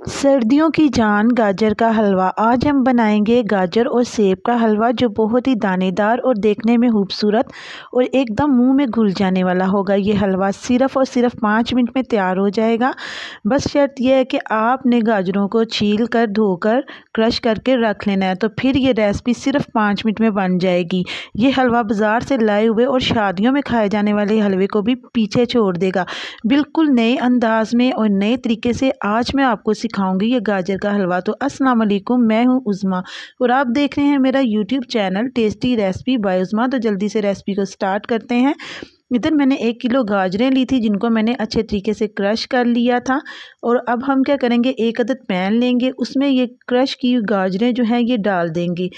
सर्दियों की जान गाजर का हलवा। आज हम बनाएंगे गाजर और सेब का हलवा जो बहुत ही दानेदार और देखने में खूबसूरत और एकदम मुंह में घुल जाने वाला होगा। ये हलवा सिर्फ़ और सिर्फ 5 मिनट में तैयार हो जाएगा। बस शर्त यह है कि आपने गाजरों को छील कर धोकर क्रश करके रख लेना है, तो फिर ये रेसिपी सिर्फ 5 मिनट में बन जाएगी। ये हलवा बाज़ार से लाए हुए और शादियों में खाए जाने वाले हलवे को भी पीछे छोड़ देगा। बिल्कुल नए अंदाज में और नए तरीके से आज मैं आपको सिखाऊंगी ये गाजर का हलवा। तो अस्सलाम वालेकुम, मैं हूँ उज़मा और आप देख रहे हैं मेरा YouTube channel tasty recipe by Uzma. तो जल्दी से रेसिपी को स्टार्ट करते हैं। इधर मैंने 1 किलो गाजरें ली थी जिनको मैंने अच्छे तरीके से क्रश कर लिया था। और अब हम क्या करेंगे, 1 अदद पैन लेंगे, उसमें ये क्रश की गाजरें जो हैं ये डाल देंगे।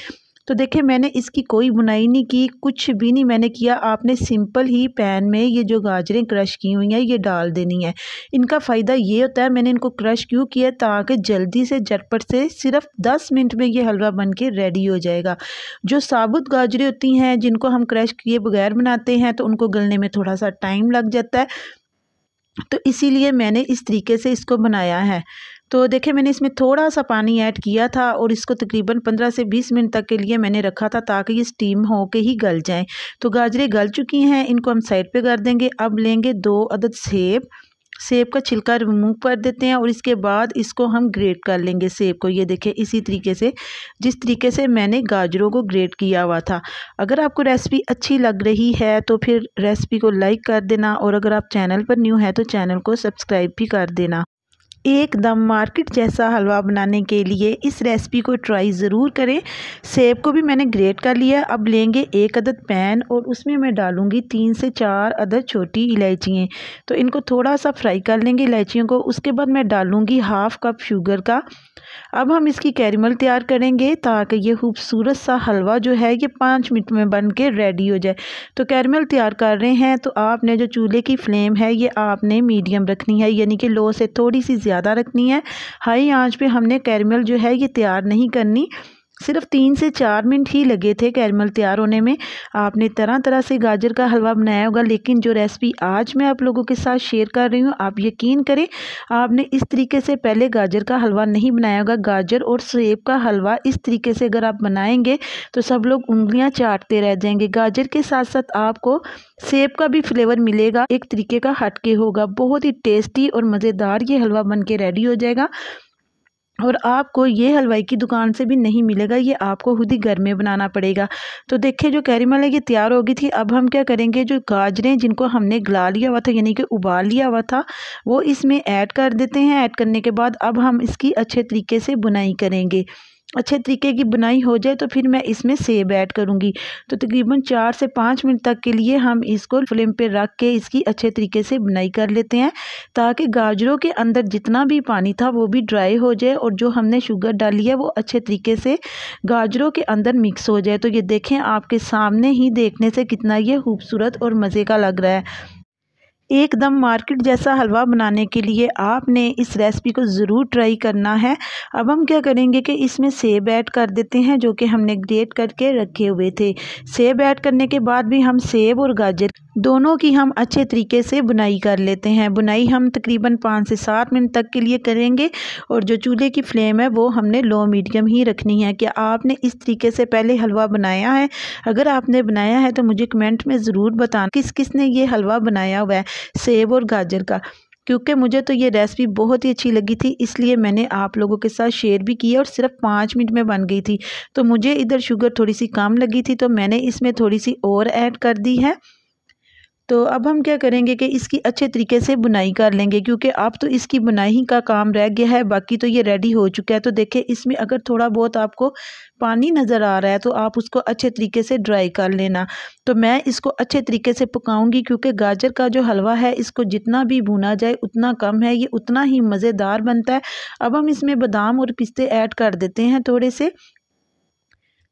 तो देखिए मैंने इसकी कोई बुनाई नहीं की, कुछ भी नहीं मैंने किया। आपने सिंपल ही पैन में ये जो गाजरें क्रश की हुई हैं ये डाल देनी है। इनका फ़ायदा ये होता है, मैंने इनको क्रश क्यों किया, ताकि जल्दी से झटपट से सिर्फ 10 मिनट में ये हलवा बन के रेडी हो जाएगा। जो साबुत गाजरें होती हैं जिनको हम क्रश किए बगैर बनाते हैं तो उनको गलने में थोड़ा सा टाइम लग जाता है, तो इसीलिए मैंने इस तरीके से इसको बनाया है। तो देखिए मैंने इसमें थोड़ा सा पानी ऐड किया था और इसको तकरीबन 15 से 20 मिनट तक के लिए मैंने रखा था ताकि ये स्टीम हो के ही गल जाएं। तो गाजरें गल चुकी हैं, इनको हम साइड पे कर देंगे। अब लेंगे 2 अदद सेब। सेब का छिलका रिमूव कर देते हैं और इसके बाद इसको हम ग्रेट कर लेंगे सेब को। ये देखिए इसी तरीके से, जिस तरीके से मैंने गाजरों को ग्रेट किया हुआ था। अगर आपको रेसिपी अच्छी लग रही है तो फिर रेसिपी को लाइक कर देना, और अगर आप चैनल पर न्यू है तो चैनल को सब्सक्राइब भी कर देना। एकदम मार्केट जैसा हलवा बनाने के लिए इस रेसिपी को ट्राई ज़रूर करें। सेब को भी मैंने ग्रेट कर लिया। अब लेंगे 1 अदद पैन और उसमें मैं डालूंगी 3 से 4 अदद छोटी इलायचियाँ। तो इनको थोड़ा सा फ्राई कर लेंगे इलायचियों को। उसके बाद मैं डालूंगी 1/2 कप शुगर का। अब हम इसकी कैरमल तैयार करेंगे ताकि ये खूबसूरत सा हलवा जो है ये 5 मिनट में बन के रेडी हो जाए। तो कैरमल तैयार कर रहे हैं तो आपने जो चूल्हे की फ्लेम है ये आपने मीडियम रखनी है, यानी कि लो से थोड़ी सी ज़्यादा रखनी है। हाई आंच पे हमने कैरमल जो है ये तैयार नहीं करनी। सिर्फ 3 से 4 मिनट ही लगे थे कैरमल तैयार होने में। आपने तरह तरह से गाजर का हलवा बनाया होगा, लेकिन जो रेसिपी आज मैं आप लोगों के साथ शेयर कर रही हूँ, आप यकीन करें आपने इस तरीके से पहले गाजर का हलवा नहीं बनाया होगा। गाजर और सेब का हलवा इस तरीके से अगर आप बनाएंगे तो सब लोग उंगलियां चाटते रह जाएंगे। गाजर के साथ साथ आपको सेब का भी फ्लेवर मिलेगा, एक तरीके का हटके होगा। बहुत ही टेस्टी और मज़ेदार ये हलवा बन के रेडी हो जाएगा और आपको ये हलवाई की दुकान से भी नहीं मिलेगा, ये आपको खुद ही घर में बनाना पड़ेगा। तो देखिए जो कैरमल है ये तैयार हो गई थी। अब हम क्या करेंगे, जो गाजरें जिनको हमने गला लिया हुआ था यानी कि उबाल लिया हुआ था वो इसमें ऐड कर देते हैं। ऐड करने के बाद अब हम इसकी अच्छे तरीके से बुनाई करेंगे। अच्छे तरीके की बुनाई हो जाए तो फिर मैं इसमें सेब ऐड करूँगी। तो तकरीबन 4 से 5 मिनट तक के लिए हम इसको फ्लेम पे रख के इसकी अच्छे तरीके से बुनाई कर लेते हैं, ताकि गाजरों के अंदर जितना भी पानी था वो भी ड्राई हो जाए और जो हमने शुगर डाली है वो अच्छे तरीके से गाजरों के अंदर मिक्स हो जाए। तो ये देखें आपके सामने ही देखने से कितना ये खूबसूरत और मज़े का लग रहा है। एकदम मार्केट जैसा हलवा बनाने के लिए आपने इस रेसिपी को ज़रूर ट्राई करना है। अब हम क्या करेंगे कि इसमें सेब ऐड कर देते हैं जो कि हमने ग्रेट करके रखे हुए थे। सेब ऐड करने के बाद भी हम सेब और गाजर दोनों की हम अच्छे तरीके से बुनाई कर लेते हैं। बुनाई हम तकरीबन 5 से 7 मिनट तक के लिए करेंगे और जो चूल्हे की फ्लेम है वो हमने लो मीडियम ही रखनी है। क्या आपने इस तरीके से पहले हलवा बनाया है? अगर आपने बनाया है तो मुझे कमेंट में ज़रूर बताना किस किस ने ये हलवा बनाया हुआ है सेब और गाजर का, क्योंकि मुझे तो ये रेसिपी बहुत ही अच्छी लगी थी, इसलिए मैंने आप लोगों के साथ शेयर भी किया और सिर्फ 5 मिनट में बन गई थी। तो मुझे इधर शुगर थोड़ी सी कम लगी थी तो मैंने इसमें थोड़ी सी और ऐड कर दी है। तो अब हम क्या करेंगे कि इसकी अच्छे तरीके से बुनाई कर लेंगे, क्योंकि अब तो इसकी बुनाई का काम रह गया है, बाकी तो ये रेडी हो चुका है। तो देखिए इसमें अगर थोड़ा बहुत आपको पानी नज़र आ रहा है तो आप उसको अच्छे तरीके से ड्राई कर लेना। तो मैं इसको अच्छे तरीके से पकाऊंगी, क्योंकि गाजर का जो हलवा है इसको जितना भी भुना जाए उतना कम है, ये उतना ही मज़ेदार बनता है। अब हम इसमें बादाम और पिस्ते ऐड कर देते हैं थोड़े से।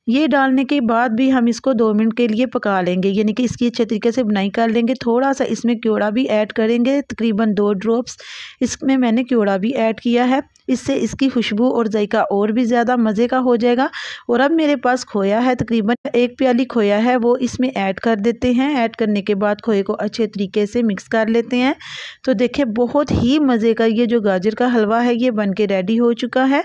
ये डालने के बाद भी हम इसको 2 मिनट के लिए पका लेंगे, यानी कि इसकी अच्छे तरीके से बुनाई कर लेंगे। थोड़ा सा इसमें क्योड़ा भी ऐड करेंगे, तकरीबन 2 ड्रॉप्स इसमें मैंने क्योड़ा भी ऐड किया है। इससे इसकी खुशबू और जायका और भी ज़्यादा मज़े का हो जाएगा। और अब मेरे पास खोया है, तकरीबन 1 प्याली खोया है, वो इसमें ऐड कर देते हैं। ऐड करने के बाद खोए को अच्छे तरीके से मिक्स कर लेते हैं। तो देखिए बहुत ही मज़े का ये जो गाजर का हलवा है ये बन के रेडी हो चुका है।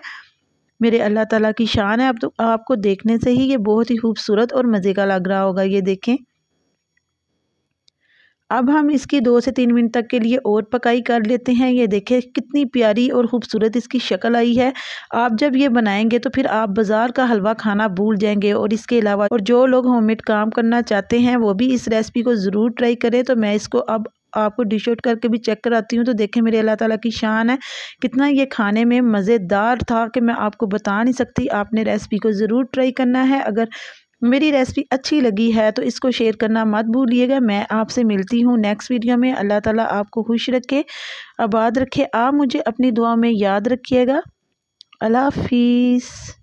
मेरे अल्लाह ताला की शान है। अब तो आपको देखने से ही ये बहुत ही खूबसूरत और मज़े का लग रहा होगा। ये देखें, अब हम इसकी 2 से 3 मिनट तक के लिए और पकाई कर लेते हैं। ये देखें कितनी प्यारी और ख़ूबसूरत इसकी शक्ल आई है। आप जब ये बनाएंगे तो फिर आप बाज़ार का हलवा खाना भूल जाएंगे। और इसके अलावा और जो लोग होममेड काम करना चाहते हैं वो भी इस रेसिपी को ज़रूर ट्राई करें। तो मैं इसको अब आपको डिश आउट करके भी चेक कराती हूँ। तो देखें मेरे अल्लाह ताला की शान है, कितना ये खाने में मज़ेदार था कि मैं आपको बता नहीं सकती। आपने रेसिपी को ज़रूर ट्राई करना है। अगर मेरी रेसिपी अच्छी लगी है तो इसको शेयर करना मत भूलिएगा। मैं आपसे मिलती हूँ नेक्स्ट वीडियो में। अल्लाह ताला आपको खुश रखे, आबाद रखे। आप मुझे अपनी दुआ में याद रखिएगा। अल्लाह हाफिज़।